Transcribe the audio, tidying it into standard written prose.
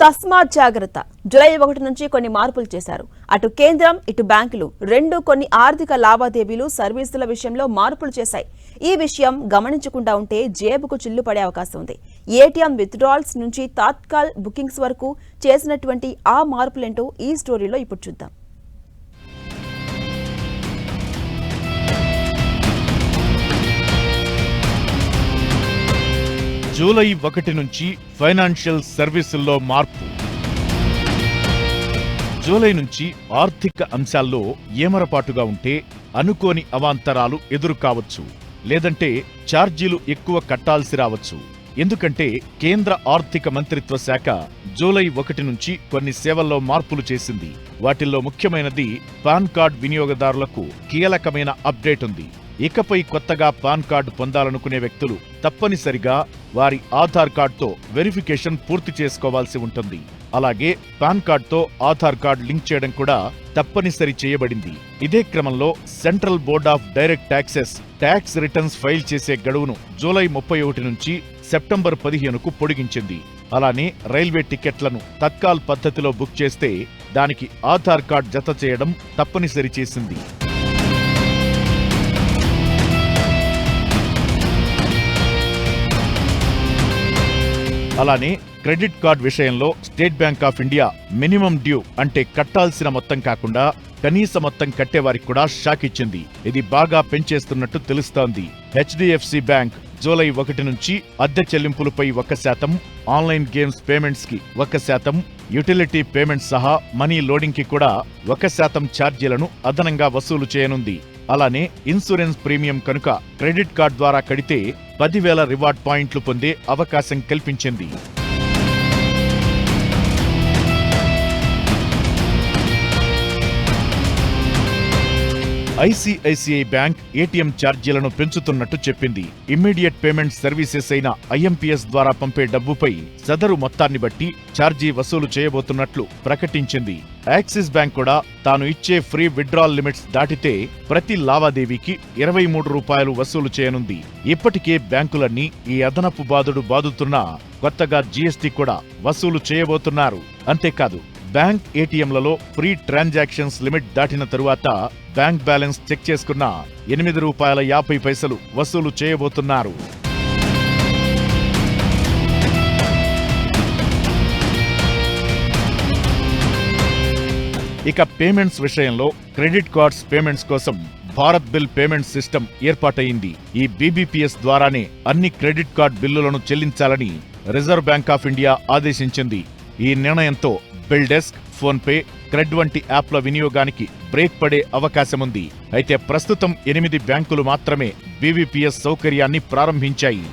తస్మాత్ జాగ్రత్త. జూలై 1 నుంచి కొన్ని మార్పులు చేశారు. అటు కేంద్రం ఇటు బ్యాంకులు రెండు కొన్ని ఆర్థిక లావాదేవీలు సర్వీసుల విషయంలో మార్పులు చేశాయి. ఈ విషయం గమనించకుండా ఉంటే జేబుకు చిల్లు పడే అవకాశం ఉంది. ఏటీఎం విత్డ్రాల్స్ నుంచి తాత్కాల్ బుకింగ్స్ వరకు చేసినటువంటి ఆ మార్పులేంటో ఈ స్టోరీలో ఇప్పుడు చూద్దాం. జూలై 1 నుంచి ఫైనాన్షియల్ సర్వీసుల్లో మార్పు. జూలై నుంచి ఆర్థిక అంశాల్లో ఏమరపాటుగా ఉంటే అనుకోని అవాంతరాలు ఎదురుకావచ్చు, లేదంటే ఛార్జీలు ఎక్కువ కట్టాల్సి రావచ్చు. ఎందుకంటే కేంద్ర ఆర్థిక మంత్రిత్వ శాఖ జూలై 1 నుంచి కొన్ని సేవల్లో మార్పులు చేసింది. వాటిల్లో ముఖ్యమైనది పాన్ కార్డ్ వినియోగదారులకు కీలకమైన అప్డేట్ ఉంది. ఇకపై కొత్తగా పాన్ కార్డు పొందాలనుకునే వ్యక్తులు తప్పనిసరిగా వారి ఆధార్ కార్డుతో వెరిఫికేషన్ పూర్తి చేసుకోవాల్సి ఉంటుంది. అలాగే పాన్ కార్డుతో ఆధార్ కార్డు లింక్ చేయడం కూడా తప్పనిసరి చేయబడింది. ఇదే క్రమంలో central board of direct taxes tax returns file చేసే గడువును జూలై 31 నుంచి సెప్టెంబర్ 15కు పొడిగించింది. అలానే రైల్వే టికెట్లను తత్కాల్ పద్ధతిలో బుక్ చేస్తే దానికి ఆధార్ కార్డు జత చేయడం తప్పనిసరి చేసింది. అలానే క్రెడిట్ కార్డ్ విషయంలో state bank of India minimum due అంటే కట్టాల్సిన మొత్తం కాకుండా కనీస మొత్తం కట్టేవారికి కూడా షాక్ ఇచ్చింది. ఇది బాగా పెంచేస్తున్నట్టు తెలుస్తోంది. హెచ్డిఎఫ్సి బ్యాంక్ జూలై 1 నుంచి అద్దె చెల్లింపులపై 1%, ఆన్లైన్ గేమ్స్ పేమెంట్స్ కి 1%, యుటిలిటీ పేమెంట్స్ సహా మనీ లోడింగ్ కి కూడా 1% ఛార్జీలను అదనంగా వసూలు చేయనుంది. అలానే ఇన్సూరెన్స్ ప్రీమియం కనుక క్రెడిట్ కార్డ్ ద్వారా కడితే 10,000 రివార్డ్ పాయింట్లు పొందే అవకాశం కల్పించింది. ఐసిఐసిఐ బ్యాంక్ ఏటీఎం ఛార్జీలను పెంచుతున్నట్టు చెప్పింది. ఇమ్మీడియట్ పేమెంట్ సర్వీసెస్ అయిన ఐఎంపీఎస్ ద్వారా పంపే డబ్బుపై సదరు మొత్తాన్ని బట్టి ఛార్జీ వసూలు చేయబోతున్నట్లు ప్రకటించింది. యాక్సిస్ బ్యాంక్ కూడా తాను ఇచ్చే ఫ్రీ విత్డ్రాల్ లిమిట్స్ దాటితే ప్రతి లావాదేవీకి 23 రూపాయలు వసూలు చేయనుంది. ఇప్పటికే బ్యాంకులన్నీ ఈ అదనపు బాదుడు బాదుతున్నా కొత్తగా జీఎస్టీ కూడా వసూలు చేయబోతున్నారు. అంతేకాదు, బ్యాంక్ ఏటీఎంలలో ఫ్రీ ట్రాన్సాక్షన్స్ లిమిట్ దాటిన తరువాత బ్యాంక్ బ్యాలెన్స్ చెక్ చేసుకున్న 8 రూపాయల 50 పైసలు వసూలు చేయబోతున్నారు. ఇక పేమెంట్స్ విషయంలో క్రెడిట్ కార్డ్స్ పేమెంట్స్ కోసం భారత్ బిల్ పేమెంట్ సిస్టమ్ ఏర్పాటయింది. ఈ బీబీపీఎస్ ద్వారానే అన్ని క్రెడిట్ కార్డ్ బిల్లులను చెల్లించాలని రిజర్వ్ బ్యాంక్ ఆఫ్ ఇండియా ఆదేశించింది. ఈ నిర్ణయంతో బిల్ డెస్క్, ఫోన్పే, క్రెడ్ వంటి యాప్ల వినియోగానికి బ్రేక్ పడే అవకాశముంది. అయితే ప్రస్తుతం 8 బ్యాంకులు మాత్రమే బీబీపీఎస్ సౌకర్యాన్ని ప్రారంభించాయి.